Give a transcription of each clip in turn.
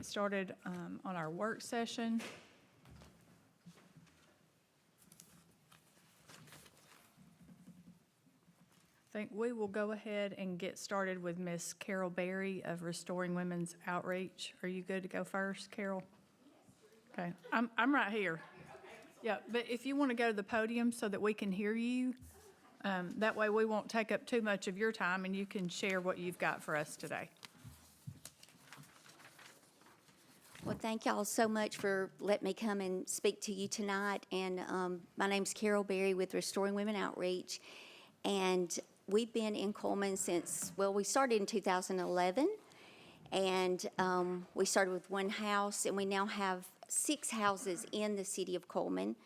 Started on our work session. I think we will go ahead and get started with Miss Carol Berry of Restoring Women's Outreach. Are you good to go first, Carol? Okay, I'm right here. Yeah, but if you want to go to the podium so that we can hear you, that way we won't take up too much of your time and you can share what you've got for us today. Well, thank y'all so much for letting me come and speak to you tonight. And my name's Carol Berry with Restoring Women Outreach. And we've been in Cullman since, well, we started in 2011. And we started with one house, and we now have 6 houses in the city of Cullman.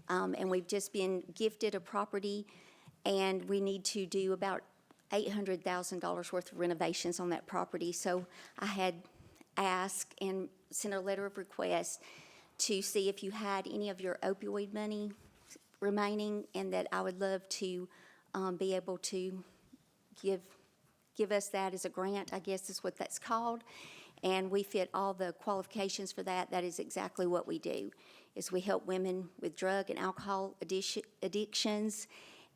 And we've just been gifted a property, and we need to do about $800,000 worth of renovations on that property. So I had asked and sent a letter of request to see if you had any of your opioid money remaining, and that I would love to be able to give us that as a grant, I guess is what that's called. And we fit all the qualifications for that. That is exactly what we do, is we help women with drug and alcohol addictions,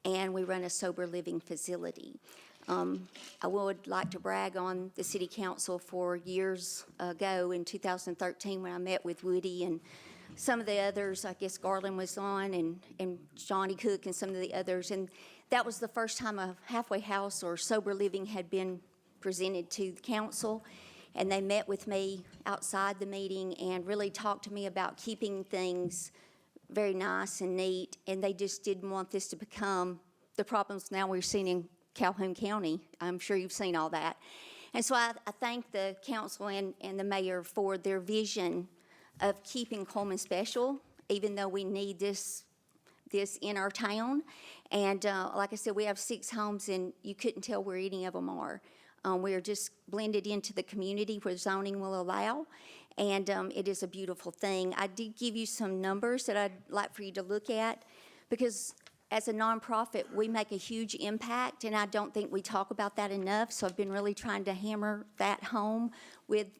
and we run a sober living facility. I would like to brag on the city council for years ago in 2013 when I met with Woody and some of the others. I guess Garland was on, and Johnny Cook and some of the others. And that was the first time a halfway house or sober living had been presented to the council. And they met with me outside the meeting and really talked to me about keeping things very nice and neat. And they just didn't want this to become the problems now we're seeing in Calhoun County. I'm sure you've seen all that. And so I thank the council and the mayor for their vision of keeping Cullman special, even though we need this in our town. And like I said, we have 6 homes, and you couldn't tell where any of them are. We are just blended into the community where zoning will allow, and it is a beautiful thing. I did give you some numbers that I'd like for you to look at, because as a nonprofit, we make a huge impact, and I don't think we talk about that enough. So I've been really trying to hammer that home with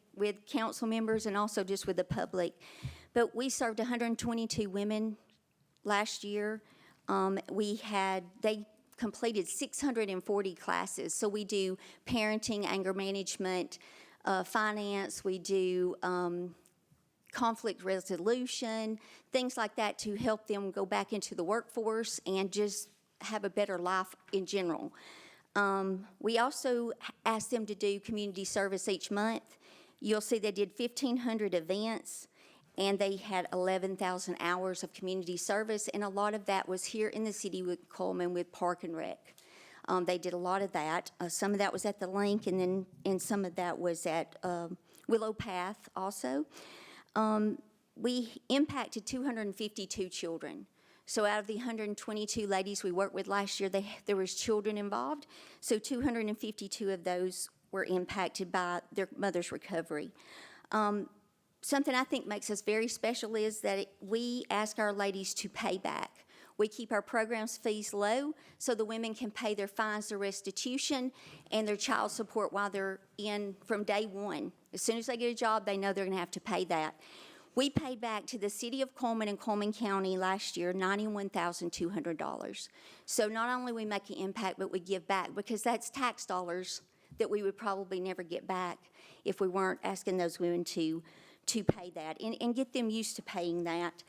council members and also just with the public. But we served 122 women last year. They completed 640 classes. So we do parenting, anger management, finance. We do conflict resolution, things like that, to help them go back into the workforce and just have a better life in general. We also asked them to do community service each month. You'll see they did 1,500 events, and they had 11,000 hours of community service, and a lot of that was here in the city with Cullman with Park and Rec. They did a lot of that. Some of that was at the Link, and some of that was at Willow Path also. We impacted 252 children. So out of the 122 ladies we worked with last year, there was children involved. So 252 of those were impacted by their mother's recovery. Something I think makes us very special is that we ask our ladies to pay back. We keep our programs fees low so the women can pay their fines, their restitution, and their child support while they're in from day one. As soon as they get a job, they know they're going to have to pay that. We paid back to the city of Cullman and Cullman County last year $91,200. So not only we make an impact, but we give back, because that's tax dollars that we would probably never get back if we weren't asking those women to pay that and get them used to paying that.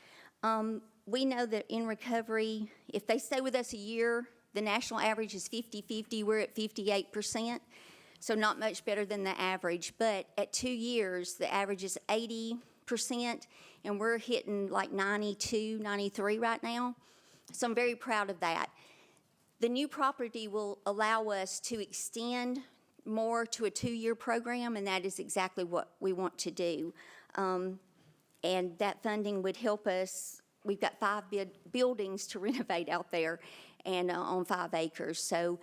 We know that in recovery, if they stay with us a year, the national average is 50-50. We're at 58%, so not much better than the average. But at 2 years, the average is 80%, and we're hitting like 92, 93 right now. So I'm very proud of that. The new property will allow us to extend more to a 2-year program, and that is exactly what we want to do. And that funding would help us. We've got 5 buildings to renovate out there, and on 5 acres. So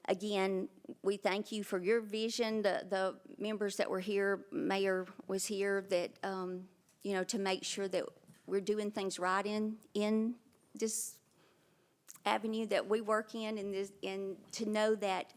again, we thank you for your vision. The members that were here, Mayor was here, that to make sure that we're doing things right in this avenue that we work in, and to know that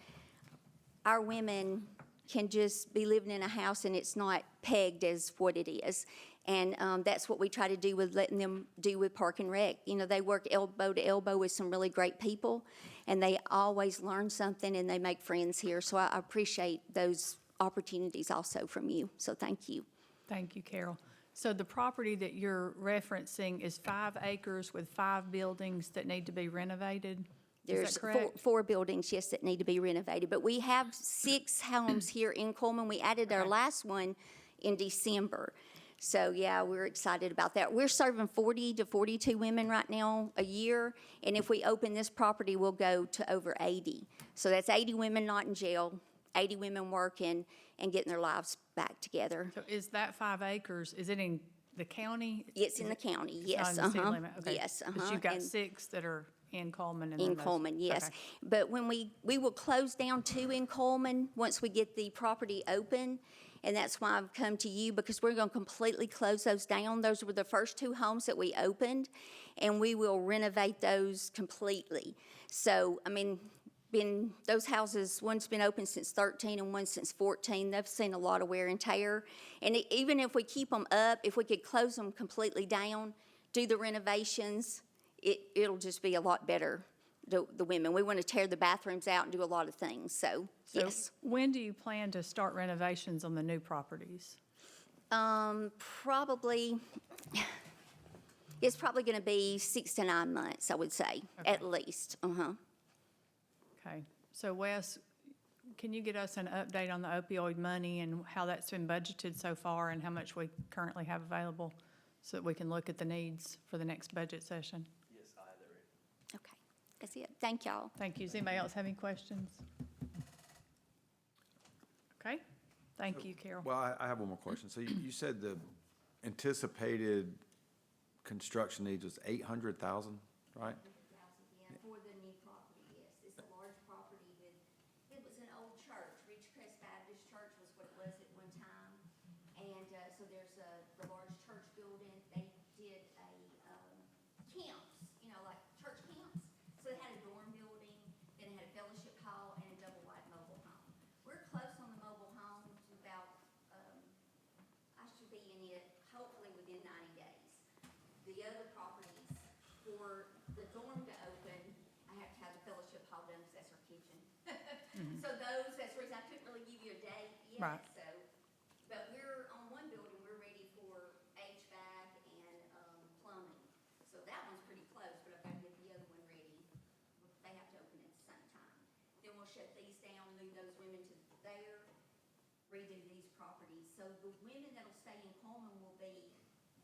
our women can just be living in a house and it's not pegged as what it is. And that's what we try to do with letting them do with Park and Rec. You know, they work elbow to elbow with some really great people, and they always learn something and they make friends here. So I appreciate those opportunities also from you. So thank you. Thank you, Carol. So the property that you're referencing is 5 acres with 5 buildings that need to be renovated? There's Is that correct? four buildings, yes, that need to be renovated. But we have 6 homes here in Cullman. We added our Okay. last one in December. So, yeah, we're excited about that. We're serving 40 to 42 women right now a year. And if we open this property, we'll go to over 80. So that's 80 women not in jail, 80 women working and getting their lives back together. So is that 5 acres, is it in the county? It's Is in the it- county, It's yes, not in the city limit? Okay. yes, But you've got and- 6 that are in Cullman and In then those- Cullman, yes. okay. But when we will close down 2 in Cullman once we get the property open. And that's why I've come to you, because we're going to completely close those down. Those were the first 2 homes that we opened, and we will renovate those completely. So, I mean, those houses, one's been open since 13 and one since 14. They've seen a lot of wear and tear. And even if we keep them up, if we could close them completely down, do the renovations, it'll just be a lot better, the women. We want to tear the bathrooms out and do a lot of things, so, So yes. when do you plan to start renovations on the new properties? Probably, it's probably going to be 6 to 9 months, I would say, at least, Okay. So Wes, can you get us an update on the opioid money and how that's been budgeted so far and how much we currently have available so that we can look at the needs for the next budget session? Okay, that's it. Thank y'all. Thank you. Does anybody else have any questions? Okay. Thank you, Carol. Well, I have one more question. So you said the anticipated construction needs was 800,000, right? For the new property, yes. It's a large property with, it was an old church. Ridgecrest Baptist Church was what it was at one time. And so there's the large church building. They did camps, you know, like church camps. So they had a dorm building, then it had a fellowship hall and a double wide mobile home. We're close on the mobile home to about, I should be in it hopefully within 90 days. The other properties, for the dorm to open, I have to have the fellowship hall done because that's our kitchen. So those, that's the reason I couldn't really give you a date yet. Right. So, but we're on one building, we're ready for HVAC and plumbing. So that one's pretty close, but I've got to get the other one ready. They have to open at the same time. Then we'll shut these down, move those women to there, redo these properties. So the women that'll stay in Cullman will be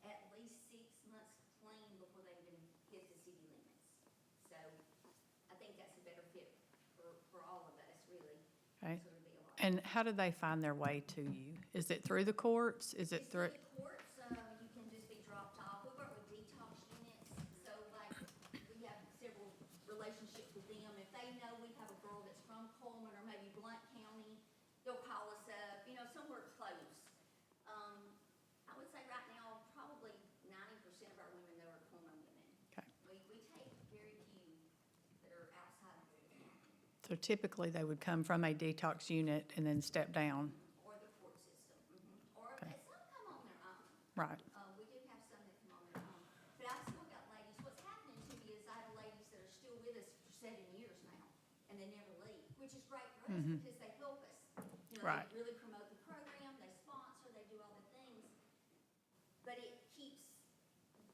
at least 6 months clean before they even hit the city limits. So I think that's a better fit for all of us, really. Okay. So it'll be a lot. And how do they find their way to you? Is it through the courts? Is it It's through? in the courts, you can just be dropped off. We work with detox units, so like, we have several relationships with them. If they know we have a girl that's from Cullman or maybe Blount County, they'll call us up, you know, somewhere close. I would say right now, probably 90% of our women though are Cullman women. Okay. We take very few that are outside of the county So typically, they would come from a detox unit and then step down. or the court system. Or Okay. some come on their own. Right. We do have some that come on their own, but I've still got ladies, what's happening to me is I have ladies that are still with us for 7 years now, and they never leave, which is great for us because they help us. You know, Right. they really promote the program, they sponsor, they do all the things. But it keeps,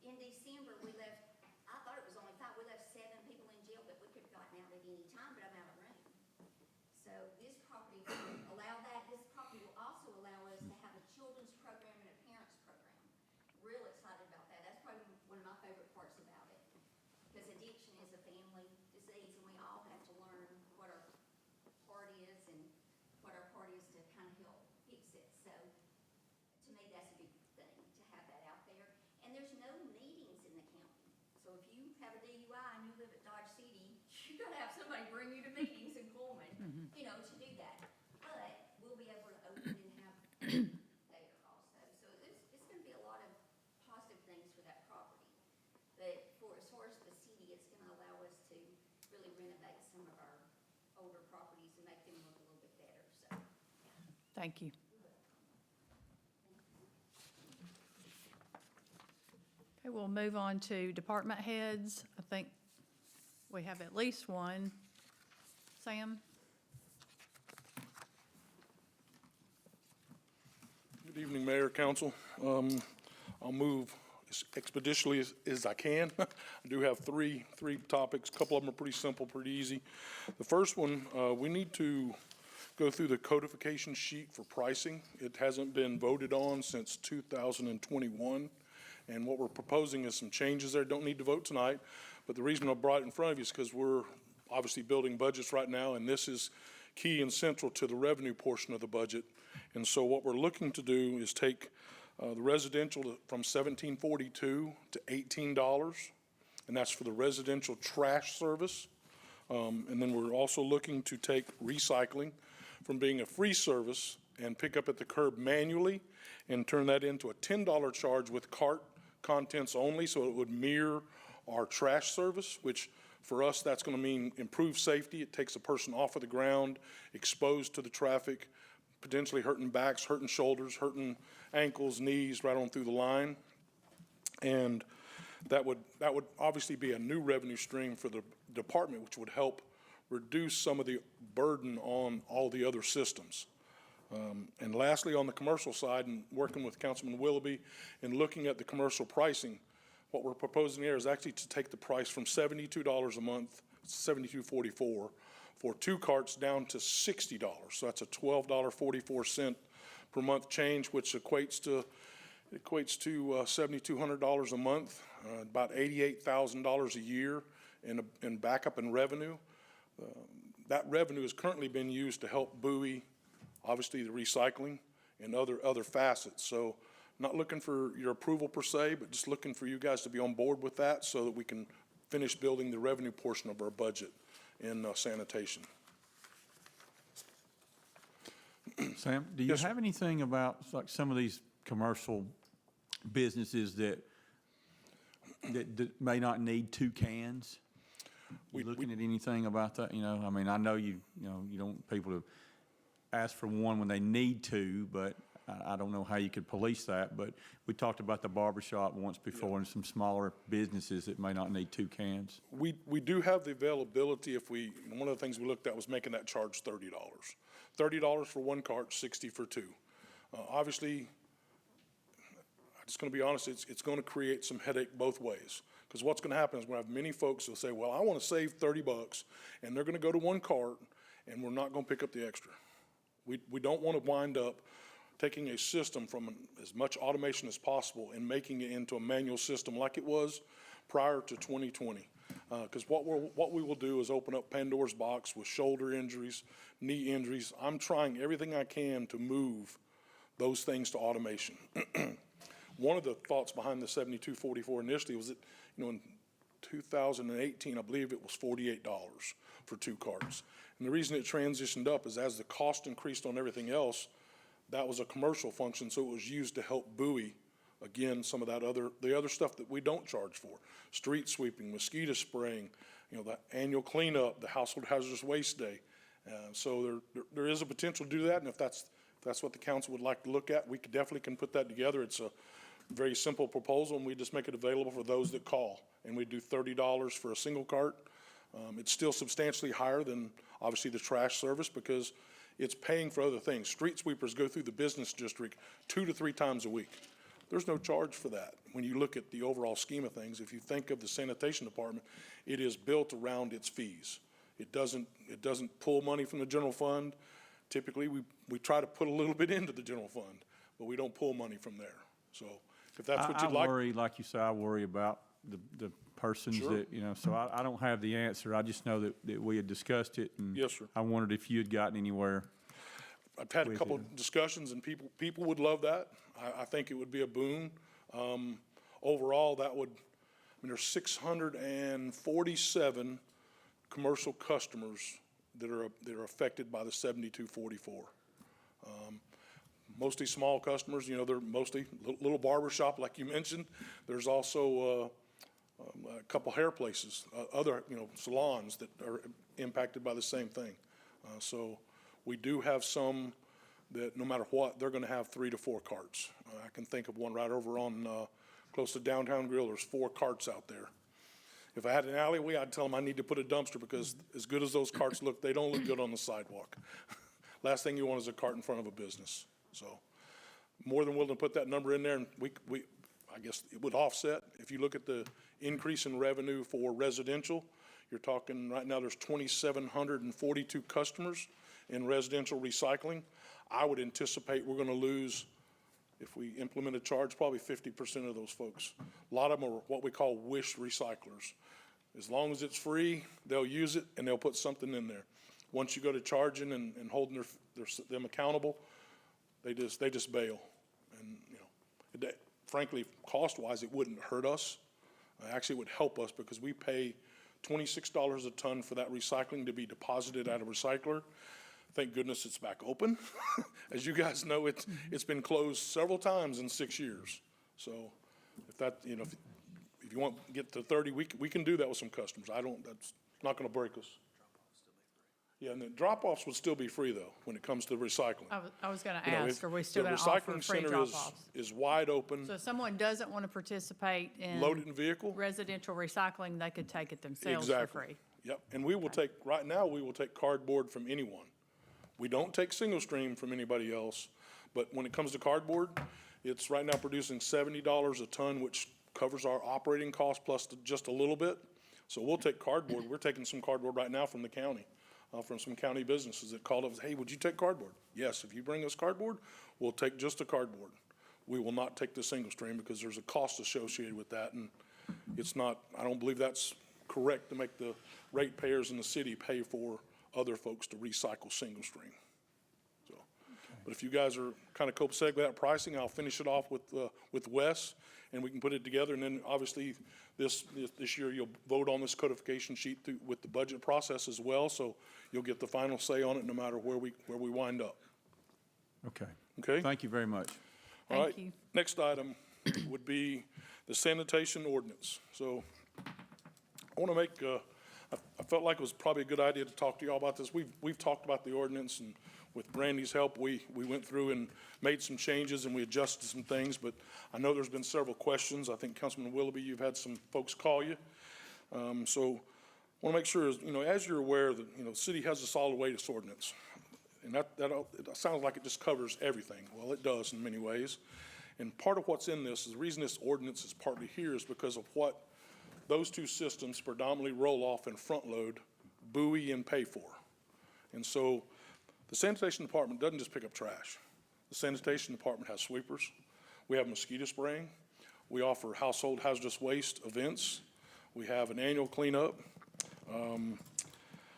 in December, we left, I thought it was only 5, we left 7 people in jail that we could have gotten out at any time, but I'm out of room. So this property will allow that. This property will also allow us to have a children's program and a parents program. Real excited about that. That's probably one of my favorite parts about it. Because addiction is a family disease and we all have to learn what our part is and what our part is to kind of help fix it. So to me, that's a big thing to have that out there. And there's no meetings in the county. So if you have a DUI and you live at Dodge City, you're gonna have somebody bring you to meetings in Cullman, you know, to do that. But we'll be able to open and have there also. So it's gonna be a lot of positive things for that property. But for, as far as the city, it's gonna allow us to really renovate some of our older properties and make them look a little bit better, so, yeah. Thank you. Okay, we'll move on to department heads. I think we have at least one. Sam? Good evening, Mayor, Council. I'll move as expeditiously as I can. I do have three topics. A couple of them are pretty simple, pretty easy. The first one, we need to go through the codification sheet for pricing. It hasn't been voted on since 2021, and what we're proposing is some changes there. Don't need to vote tonight, but the reason I brought it in front of you is because we're obviously building budgets right now, and this is key and central to the revenue portion of the budget. And so what we're looking to do is take the residential from $17.42 to $18, and that's for the residential trash service. And then we're also looking to take recycling from being a free service and pick up at the curb manually and turn that into a $10 charge with cart contents only, so it would mirror our trash service, which for us, that's going to mean improved safety. It takes a person off of the ground, exposed to the traffic, potentially hurting backs, hurting shoulders, hurting ankles, knees, right on through the line. And that would obviously be a new revenue stream for the department, which would help reduce some of the burden on all the other systems. And lastly, on the commercial side, and working with Councilman Willoughby and looking at the commercial pricing, what we're proposing here is actually to take the price from $72 a month, $72.44, for 2 carts down to $60. So that's a $12.44 per month change, which equates to $7,200 a month, about $88,000 a year in backup and revenue. That revenue has currently been used to help buoy, obviously, the recycling and other facets. So not looking for your approval per se, but just looking for you guys to be on board with that so that we can finish building the revenue portion of our budget in sanitation. Sam, do you Yes, sir. have anything about like some of these commercial businesses that may not need 2 cans? You looking at anything about that? You know, I mean, I know you don't want people to ask for one when they need to, but I don't know how you could police that. But we talked about the barbershop once before and some smaller businesses that may not need 2 cans. We do have the availability one of the things we looked at was making that charge $30. $30 for 1 cart, $60 for 2. Obviously, I'm just going to be honest, it's going to create some headache both ways. Because what's going to happen is we're going to have many folks who'll say, well, I want to save $30, and they're going to go to 1 cart, and we're not going to pick up the extra. We don't want to wind up taking a system from as much automation as possible and making it into a manual system like it was prior to 2020. Because what we will do is open up Pandora's box with shoulder injuries, knee injuries. I'm trying everything I can to move those things to automation. One of the thoughts behind the 7244 initially was that, in 2018, I believe it was $48 for 2 carts. And the reason it transitioned up is as the cost increased on everything else, that was a commercial function, so it was used to help buoy, again, some of the other stuff that we don't charge for. Street sweeping, mosquito spraying, the annual cleanup, the household hazardous waste day. So there is a potential to do that, and if that's what the council would like to look at, we definitely can put that together. It's a very simple proposal, and we just make it available for those that call. And we do $30 for a single cart. It's still substantially higher than, obviously, the trash service because it's paying for other things. Street sweepers go through the business district 2 to 3 times a week. There's no charge for that. When you look at the overall scheme of things, if you think of the sanitation department, it is built around its fees. It doesn't pull money from the general fund. Typically, we try to put a little bit into the general fund, but we don't pull money from there. So if that's what you'd like. I worry, like you say, I worry about the persons Sure. that, so I don't have the answer. I just know that we had discussed it. And Yes, sir. I wondered if you had gotten anywhere. I've had a with couple it. discussions, and people would love that. I think it would be a boon. Overall, there's 647 commercial customers that are affected by the 7244. Mostly small customers, they're mostly little barber shop, like you mentioned. There's also a couple hair places, other, salons that are impacted by the same thing. So we do have some that no matter what, they're gonna have 3 to 4 carts. I can think of one right over on, close to Downtown Grill, there's 4 carts out there. If I had an alleyway, I'd tell them I need to put a dumpster, because as good as those carts look, they don't look good on the sidewalk. Last thing you want is a cart in front of a business. So more than willing to put that number in there, and I guess it would offset. If you look at the increase in revenue for residential, you're talking, right now, there's 2,742 customers in residential recycling. I would anticipate we're gonna lose, if we implement a charge, probably 50% of those folks. A lot of them are what we call wish recyclers. As long as it's free, they'll use it and they'll put something in there. Once you go to charging and holding them accountable, they just bail. And, frankly, cost-wise, it wouldn't hurt us. Actually, it would help us, because we pay $26 a ton for that recycling to be deposited at a recycler. Thank goodness it's back open. As you guys know, it's been closed several times in 6 years. So if that, if you want to get to 30, we can do that with some customers. That's not gonna break us. Yeah, and the drop-offs would still be free, though, when it comes to recycling. I was gonna ask, are we still gonna offer The recycling free center drop-offs? is wide open, So if someone doesn't want to participate in loaded in vehicle. residential recycling, they could take it themselves for Exactly. free. Yep, and we will take, right now, we will take cardboard from anyone. We don't take single stream from anybody else, but when it comes to cardboard, it's right now producing $70 a ton, which covers our operating cost plus just a little bit. So we'll take cardboard. We're taking some cardboard right now from the county, from some county businesses that called us, hey, would you take cardboard? Yes, if you bring us cardboard, we'll take just the cardboard. We will not take the single stream, because there's a cost associated with that, and it's not, I don't believe that's correct to make the ratepayers in the city pay for other folks to recycle single stream. So, but if you guys are kind of copacetic with that pricing, I'll finish it off with Wes, and we can put it together. And then obviously this year you'll vote on this codification sheet with the budget process as well. So you'll get the final say on it no matter where we wind up. Okay. Okay? Thank you very much. All Thank right. you. Next item would be the sanitation ordinance. So I want to make, I felt like it was probably a good idea to talk to y'all about this. We've talked about the ordinance, and with Brandy's help, we went through and made some changes and we adjusted some things, but I know there's been several questions. I think Councilman Willoughby, you've had some folks call you. So I want to make sure, as you're aware, that, the city has a solid waste ordinance. And that sounds like it just covers everything. Well, it does in many ways. And part of what's in this is the reason this ordinance is partly here is because of what those two systems predominantly roll off and front load, buoy and pay for. And so the sanitation department doesn't just pick up trash. The sanitation department has sweepers. We have mosquito spraying. We offer household hazardous waste events. We have an annual cleanup.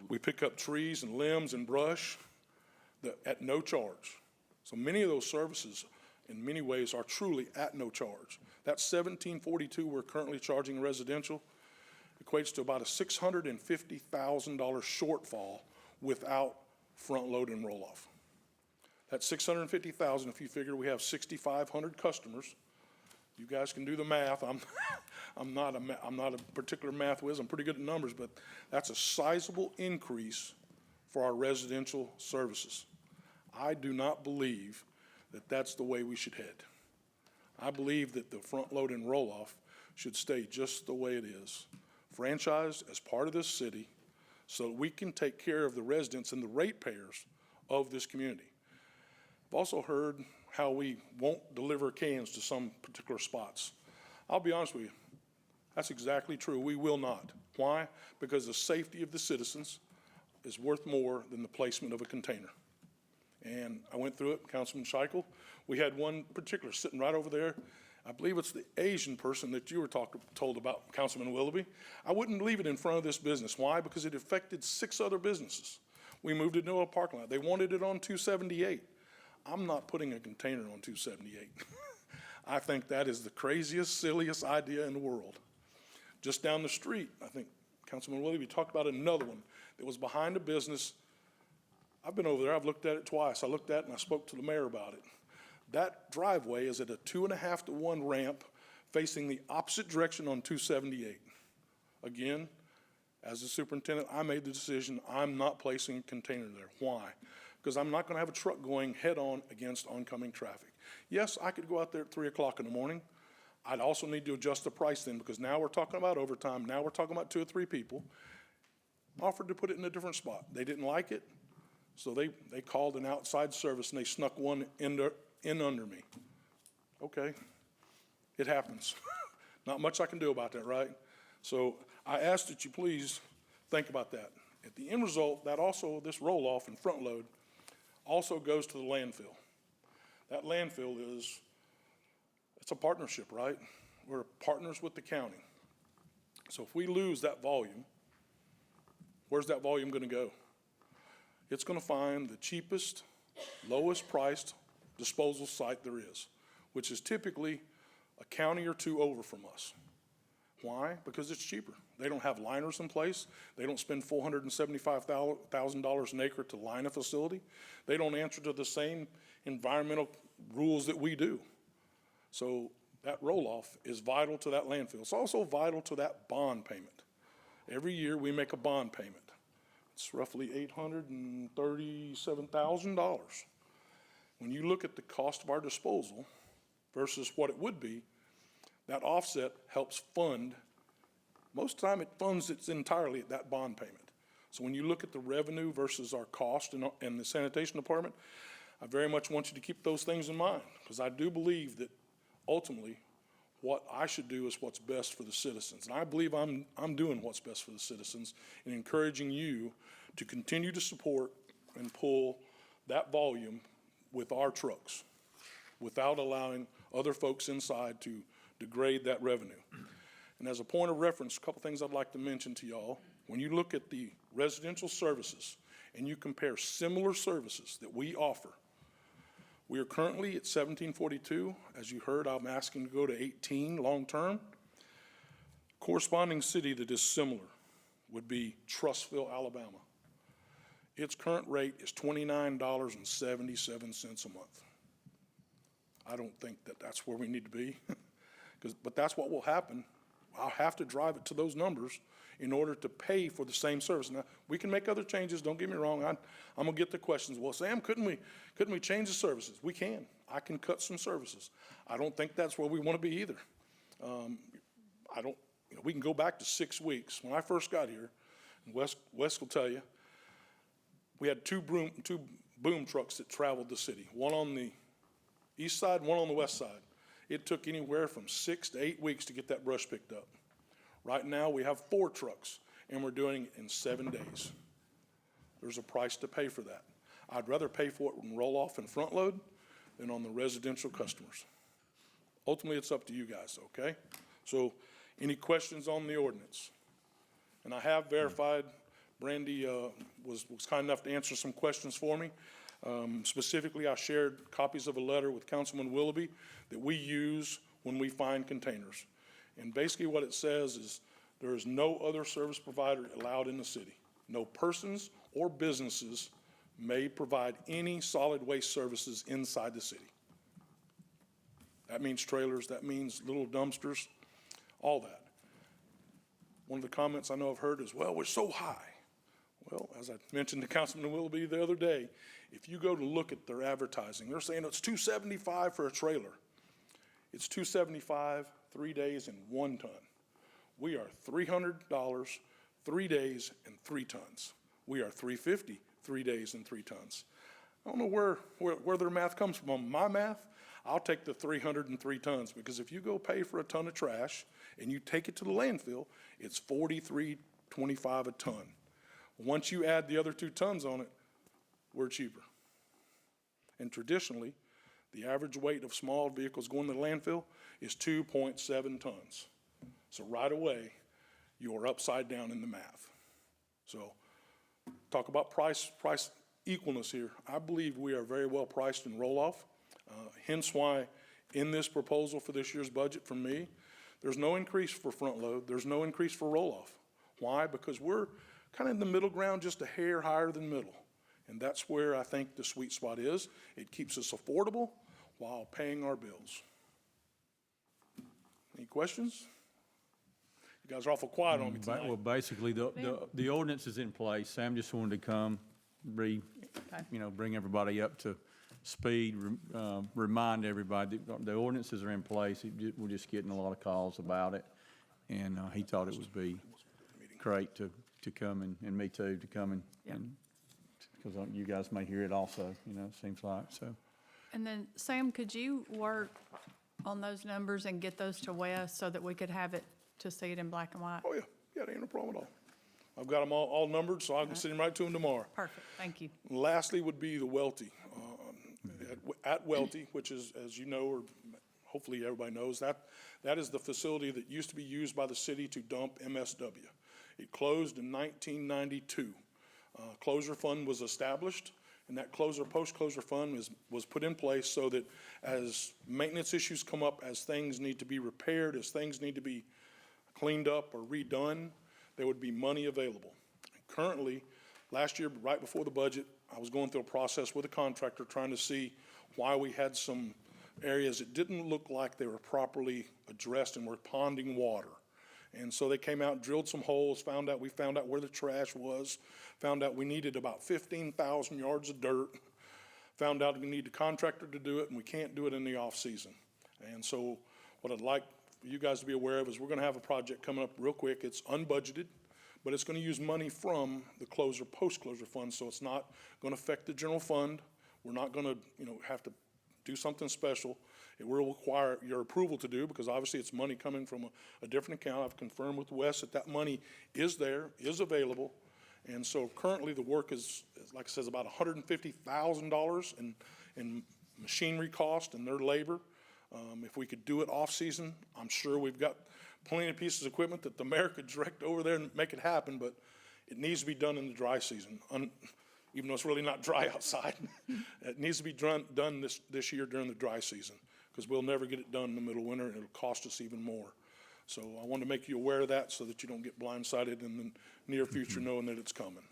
We pick up trees and limbs and brush at no charge. So many of those services in many ways are truly at no charge. That $1,742 we're currently charging residential equates to about a $650,000 shortfall without front load and roll off. That $650,000, if you figure we have 6,500 customers, you guys can do the math. I'm not a particular math whiz. I'm pretty good at numbers, but that's a sizable increase for our residential services. I do not believe that that's the way we should head. I believe that the front load and roll off should stay just the way it is, franchised as part of this city, so that we can take care of the residents and the ratepayers of this community. I've also heard how we won't deliver cans to some particular spots. I'll be honest with you, that's exactly true. We will not. Why? Because the safety of the citizens is worth more than the placement of a container. And I went through it, Councilman Scheichel. We had one particular sitting right over there. I believe it's the Asian person that you were told about, Councilman Willoughby. I wouldn't leave it in front of this business. Why? Because it affected 6 other businesses. We moved it into a parking lot. They wanted it on 278. I'm not putting a container on 278. I think that is the craziest, silliest idea in the world. Just down the street, I think Councilman Willoughby talked about another one that was behind a business. I've been over there, I've looked at it twice. I looked at it and I spoke to the mayor about it. That driveway is at a 2.5 to 1 ramp facing the opposite direction on 278. Again, as the superintendent, I made the decision, I'm not placing a container there. Why? because I'm not going to have a truck going head-on against oncoming traffic. Yes, I could go out there at 3 o'clock in the morning. I'd also need to adjust the price then, because now we're talking about overtime, now we're talking about 2 or 3 people. Offered to put it in a different spot. They didn't like it, so they called an outside service and they snuck one in under me. Okay, it happens. Not much I can do about that, right? So I ask that you please think about that. At the end result, this roll-off and front load also goes to the landfill. That landfill it's a partnership, right? We're partners with the county. So if we lose that volume, where's that volume gonna go? It's gonna find the cheapest, lowest priced disposal site there is, which is typically a county or 2 over from us. Why? Because it's cheaper. They don't have liners in place. They don't spend $475,000 an acre to line a facility. They don't answer to the same environmental rules that we do. So that roll-off is vital to that landfill. It's also vital to that bond payment. Every year we make a bond payment. It's roughly $837,000. When you look at the cost of our disposal versus what it would be, that offset helps fund, most of the time it funds it entirely at that bond payment. So when you look at the revenue versus our cost in the sanitation department, I very much want you to keep those things in mind, because I do believe that ultimately what I should do is what's best for the citizens. And I believe I'm doing what's best for the citizens and encouraging you to continue to support and pull that volume with our trucks without allowing other folks inside to degrade that revenue. And as a point of reference, a couple things I'd like to mention to y'all. When you look at the residential services and you compare similar services that we offer, we are currently at 1742. As you heard, I'm asking to go to 18 long-term. Corresponding city that is similar would be Trussville, Alabama. Its current rate is $29.77 a month. I don't think that that's where we need to be, but that's what will happen. I'll have to drive it to those numbers in order to pay for the same service. Now, we can make other changes, don't get me wrong. I'm gonna get the questions, well, Sam, couldn't we change the services? We can. I can cut some services. I don't think that's where we wanna be either. We can go back to 6 weeks. When I first got here, and Wes will tell you, we had two boom trucks that traveled the city, one on the east side, one on the west side. It took anywhere from 6 to 8 weeks to get that brush picked up. Right now, we have 4 trucks, and we're doing it in 7 days. There's a price to pay for that. I'd rather pay for it in roll-off and front load than on the residential customers. Ultimately, it's up to you guys, okay? So, any questions on the ordinance? And I have verified, Brandy was kind enough to answer some questions for me. Specifically, I shared copies of a letter with Councilman Willoughby that we use when we find containers. And basically what it says is there is no other service provider allowed in the city. No persons or businesses may provide any solid waste services inside the city. That means trailers, that means little dumpsters, all that. One of the comments I know I've heard is, well, we're so high. Well, as I mentioned to Councilman Willoughby the other day, if you go to look at their advertising, they're saying it's $275 for a trailer. It's $275, 3 days and 1 ton. We are $300, 3 days and 3 tons. We are $350, 3 days and 3 tons. I don't know where their math comes from. On my math, I'll take the 303 tons, because if you go pay for a ton of trash and you take it to the landfill, it's $43.25 a ton. Once you add the other 2 tons on it, we're cheaper. And traditionally, the average weight of small vehicles going to the landfill is 2.7 tons. So right away, you are upside down in the math. So talk about price equalness here. I believe we are very well priced in roll-off. Hence why in this proposal for this year's budget from me, there's no increase for front load. There's no increase for roll-off. Why? Because we're kind of in the middle ground, just a hair higher than middle. And that's where I think the sweet spot is. It keeps us affordable while paying our bills. Any questions? You guys are awful quiet on me tonight. Well, basically, the ordinance is in place. Sam just wanted to come, bring everybody up to speed, remind everybody, that the ordinances are in place. We're just getting a lot of calls about it. And he thought it would be great to come and me too, to come and, because you guys may hear it also, it seems like, so. And then, Sam, could you work on those numbers and get those to Wes so that we could have it, to see it in black and white? Oh, yeah, that ain't no problem at all. I've got them all numbered, so I can send them right to them tomorrow. Perfect, thank you. Lastly would be the Welty. At Welty, which is, as you know, or hopefully everybody knows, that is the facility that used to be used by the city to dump MSW. It closed in 1992. Closure fund was established, and that post-closure fund was put in place so that as maintenance issues come up, as things need to be repaired, as things need to be cleaned up or redone, there would be money available. Currently, last year, right before the budget, I was going through a process with a contractor trying to see why we had some areas that didn't look like they were properly addressed and were ponding water. And so they came out, drilled some holes, we found out where the trash was, found out we needed about 15,000 yards of dirt, found out we need a contractor to do it, and we can't do it in the off-season. And so what I'd like for you guys to be aware of is we're gonna have a project coming up real quick. It's unbudgeted, but it's gonna use money from the post-closure fund, so it's not gonna affect the general fund. We're not gonna, have to do something special. It will require your approval to do, because obviously it's money coming from a different account. I've confirmed with Wes that money is there, is available. And so currently the work is like I says, about $150,000 in machinery cost and their labor. If we could do it off-season, I'm sure we've got plenty of pieces of equipment that the mayor could direct over there and make it happen, but it needs to be done in the dry season, even though it's really not dry outside. It needs to be done this year during the dry season, because we'll never get it done in the middle of winter, and it'll cost us even more. So I want to make you aware of that so that you don't get blindsided in the near future knowing that it's coming.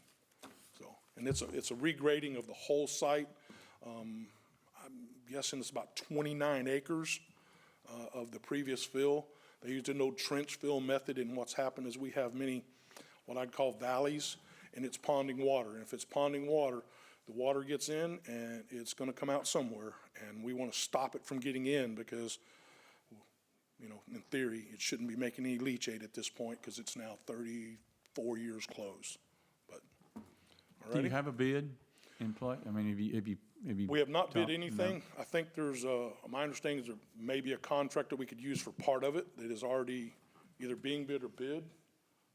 So, and it's a regrading of the whole site. I'm guessing it's about 29 acres of the previous fill. They used an old trench fill method, and what's happened is we have many, what I'd call valleys, and it's ponding water. And if it's ponding water, the water gets in and it's gonna come out somewhere, and we wanna stop it from getting in because, in theory, it shouldn't be making any leachate at this point because it's now 34 years closed. But, Do you alrighty? have a bid in play? I mean, have you? We have not bid talked- anything. I think there's my understanding is there may be a contractor we could use for part of it that is already either being bid or bid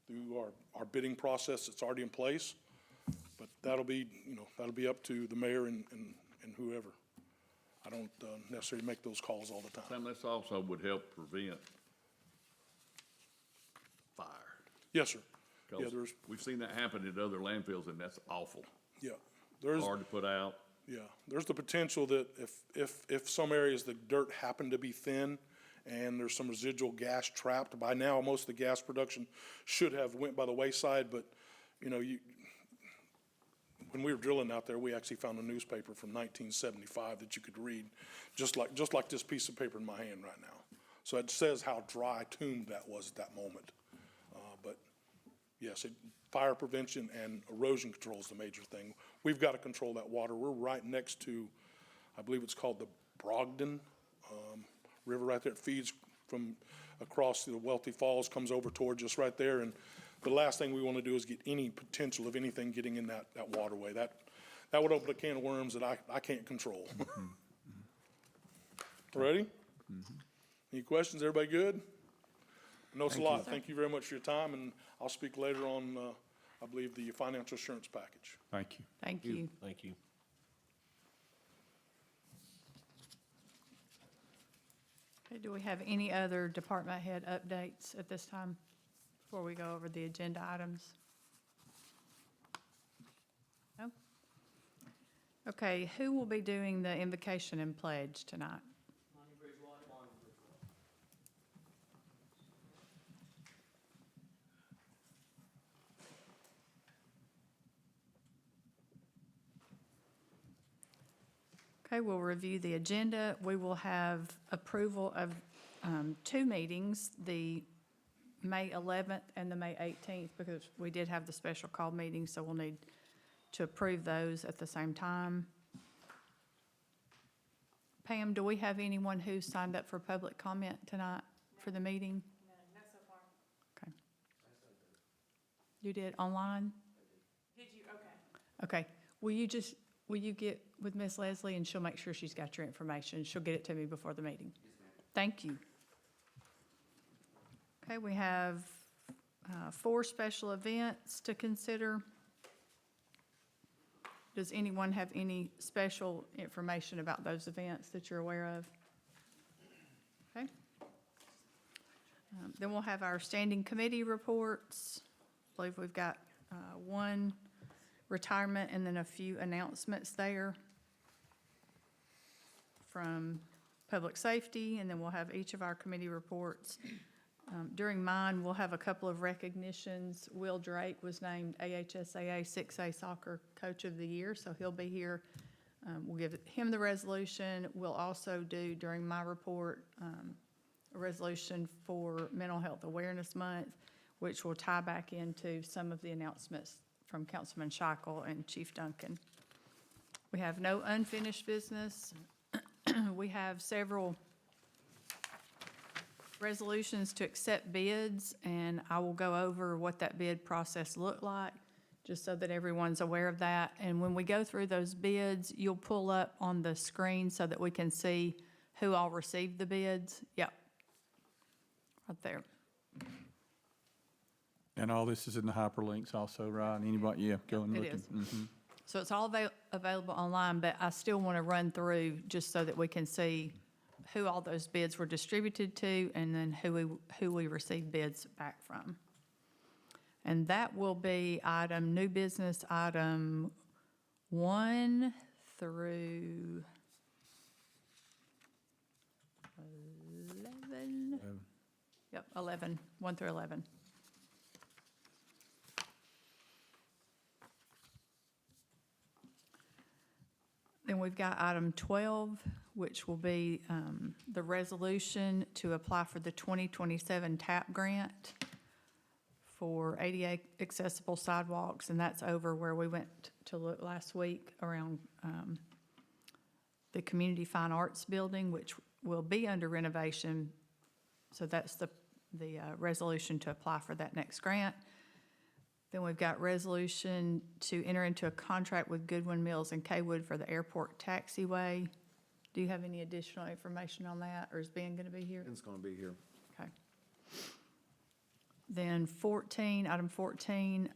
through our bidding process that's already in place. But that'll be up to the mayor and whoever. I don't necessarily make those calls all the time. Sam, this also would help prevent fire. Yes, sir. 'Cause Yeah, we've seen that happen at other landfills, and that's awful. there's Hard to put out. Yeah, there's the potential that if some areas the dirt happen to be thin and there's some residual gas trapped, by now most of the gas production should have went by the wayside, but when we were drilling out there, we actually found a newspaper from 1975 that you could read, just like this piece of paper in my hand right now. So it says how dry tombed that was at that moment. But yes, fire prevention and erosion control is the major thing. We've got to control that water. We're right next to, I believe it's called the Brogden River right there. It feeds from across the Welty Falls, comes over towards us right there. And the last thing we want to do is get any potential of anything getting in that waterway. That would open a can of worms that I can't control. Ready? Any questions? Everybody good? I know it's a lot. Thank you very much for your time, and I'll speak later on, I believe, the financial assurance package. Thank you. Thank you. Thank you. Okay, do we have any other department head updates at this time before we go over the agenda items? No? Okay, who will be doing the invocation and pledge tonight? Okay, we'll review the agenda. We will have approval of two meetings, the May 11th and the May 18th, because we did have the special call meeting, so we'll need to approve those at the same time. Pam, do we have anyone who signed up for public comment tonight for the meeting? No, not so far. Okay. You did online? Did you? Okay. Okay. Will you get with Miss Leslie and she'll make sure she's got your information? She'll get it to me before the meeting. Thank you. Okay, we have 4 special events to consider. Does anyone have any special information about those events that you're aware of? Okay. Then we'll have our standing committee reports. I believe we've got 1 retirement and then a few announcements there from public safety, and then we'll have each of our committee reports. During mine, we'll have a couple of recognitions. Will Drake was named AHSAA 6A Soccer Coach of the Year, so he'll be here. We'll give him the resolution. We'll also do, during my report, a resolution for Mental Health Awareness Month, which will tie back into some of the announcements from Councilman Scheichel and Chief Duncan. We have no unfinished business. We have several resolutions to accept bids, and I will go over what that bid process looked like, just so that everyone's aware of that. And when we go through those bids, you'll pull up on the screen so that we can see who all received the bids. Yep, right there. And all this is in the hyperlinks also, right? Anybody, yeah, go and It look. is. Mhm. So it's all available online, but I still want to run through just so that we can see who all those bids were distributed to and then who we received bids back from. And that will be new business item 1 through 11. Yep, 11, 1 through 11. Then we've got item 12, which will be the resolution to apply for the 2027 TAP grant for ADA accessible sidewalks, and that's over where we went to look last week around the Community Fine Arts Building, which will be under renovation. So that's the resolution to apply for that next grant. Then we've got resolution to enter into a contract with Goodwin Mills and Kaywood for the airport taxiway. Do you have any additional information on that, or is Ben going to be here? It's gonna be here. Okay. Then item 14,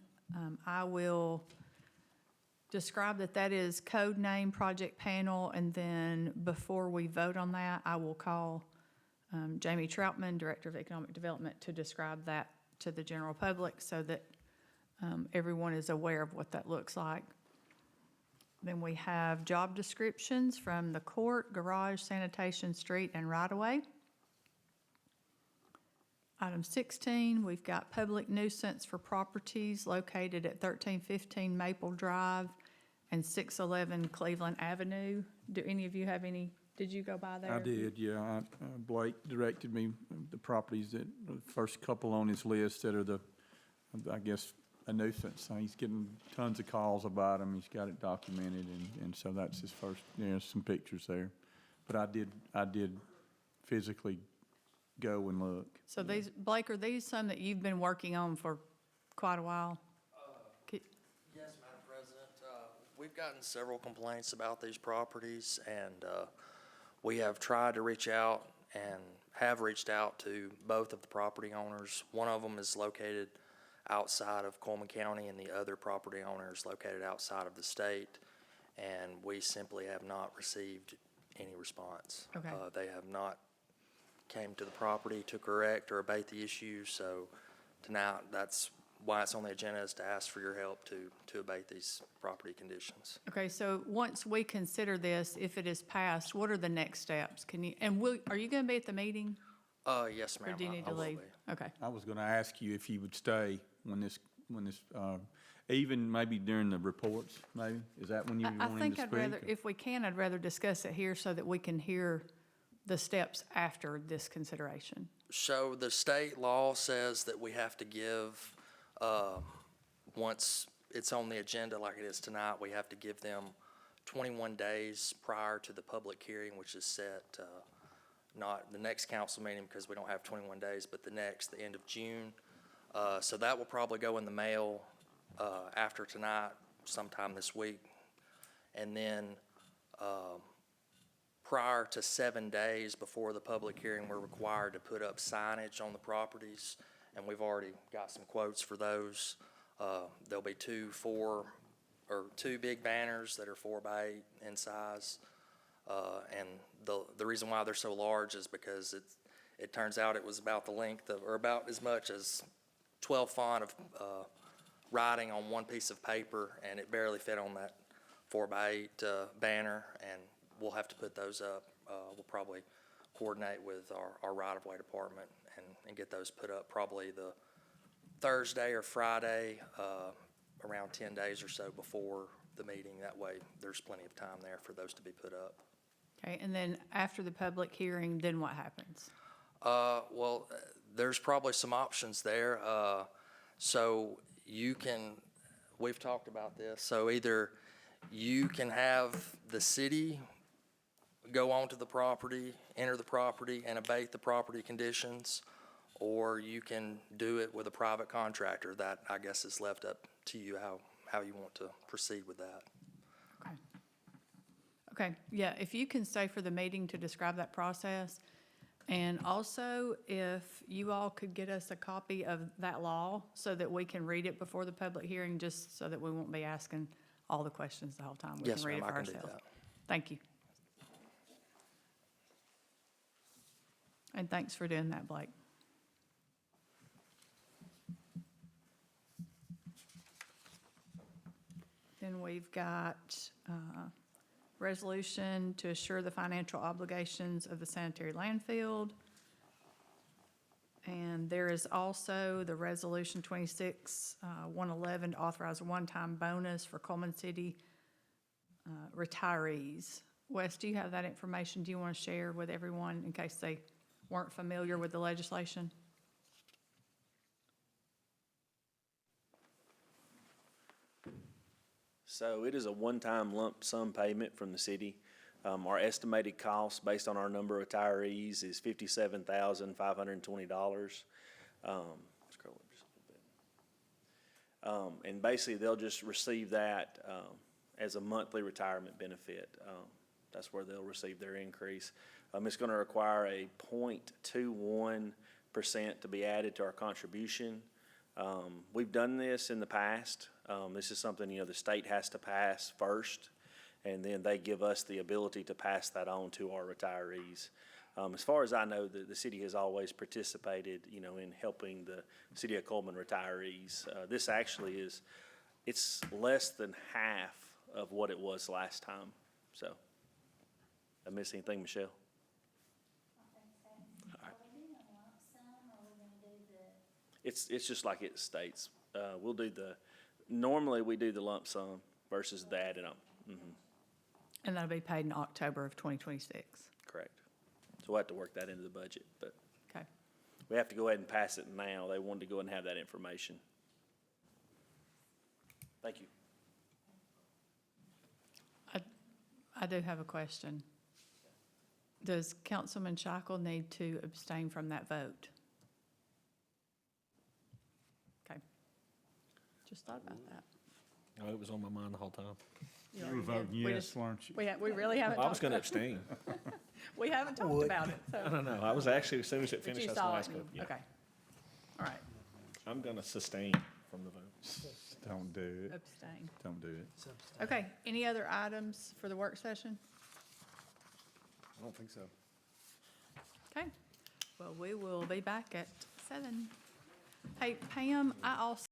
I will describe that is code name project panel, and then before we vote on that, I will call Jamie Troutman, Director of Economic Development, to describe that to the general public so that everyone is aware of what that looks like. Then we have job descriptions from the court, garage, sanitation, street, and right-of-way. Item 16, we've got public nuisance for properties located at 1315 Maple Drive and 611 Cleveland Avenue. Do any of you have any, did you go by there? I did, yeah. Blake directed me the properties that, the first couple on his list that are I guess, a nuisance. He's getting tons of calls about them. He's got it documented, and so that's his first, some pictures there. But I did physically go and look. So these, Blake, are these some that you've been working on for quite a while? Yes, Madam President. We've gotten several complaints about these properties, and we have tried to reach out and have reached out to both of the property owners. One of them is located outside of Cullman County, and the other property owner is located outside of the state, and we simply have not received any response. Okay. They have not came to the property to correct or abate the issue, so tonight, that's why it's on the agenda, is to ask for your help to abate these property conditions. Okay, so once we consider this, if it is passed, what are the next steps? Are you going to be at the meeting? Yes, ma'am. Or do you need I to will leave? be. Okay. I was gonna ask you if you would stay when this, even maybe during the reports, maybe? Is that when you I want him think to I'd speak? rather, if we can, I'd rather discuss it here so that we can hear the steps after this consideration. So the state law says that we have to give, once it's on the agenda like it is tonight, we have to give them 21 days prior to the public hearing, which is set, not the next council meeting because we don't have 21 days, but the next, the end of June. So that will probably go in the mail after tonight, sometime this week. And then prior to 7 days before the public hearing, we're required to put up signage on the properties, and we've already got some quotes for those. There'll be two big banners that are 4 by 8 in size. And the reason why they're so large is because it turns out it was about the length of, or about as much as 12 font of writing on one piece of paper, and it barely fit on that 4 by 8 banner, and we'll have to put those up. We'll probably coordinate with our right-of-way department and get those put up probably the Thursday or Friday, around 10 days or so before the meeting. That way, there's plenty of time there for those to be put up. Okay, and then after the public hearing, then what happens? Well, there's probably some options there. So you can, we've talked about this, so either you can have the city go onto the property, enter the property, and abate the property conditions, or you can do it with a private contractor. That, I guess, is left up to you how you want to proceed with that. Okay. Okay, yeah, if you can stay for the meeting to describe that process, and also if you all could get us a copy of that law so that we can read it before the public hearing, just so that we won't be asking all the questions the whole time. We Yes, can read it ma'am, for I can do ourselves. that. Thank you. And thanks for doing that, Blake. Then we've got resolution to assure the financial obligations of the sanitary landfill. And there is also the resolution 26-111 to authorize a one-time bonus for Cullman City retirees. Wes, do you have that information? Do you want to share with everyone in case they weren't familiar with the legislation? So it is a one-time lump sum payment from the city. Our estimated cost, based on our number of retirees, is $57,520. Scroll up just a little bit. And basically, they'll just receive that as a monthly retirement benefit. That's where they'll receive their increase. It's going to require a 0.21% to be added to our contribution. We've done this in the past. This is something, the state has to pass first, and then they give us the ability to pass that on to our retirees. As far as I know, the city has always participated, in helping the city of Cullman retirees. This actually it's less than half of what it was last time. So, did I miss anything, Michelle? It's just like it states. We'll do normally we do the lump sum versus the added on. And that'll be paid in October of 2026. Correct. So we'll have to work that into the budget, but Okay. we have to go ahead and pass it now. They wanted to go ahead and have that information. Thank you. I do have a question. Does Councilman Shackle need to abstain from that vote? Okay. Just thought about that. Oh, it was on my mind the whole time. You You were already did. voting We yes, just- weren't you? We really haven't I was talked going to about abstain. We haven't talked about it, I so. don't know. I was actually, as soon as it But finished, you that's when saw I it. spoke. Yeah. Okay. All right. I'm going to sustain from the vote. Don't do it. Abstain. Don't do it. Okay. Any other items for the work session? I don't think so. Okay. Well, we will be back at 7. Hey, Pam, I also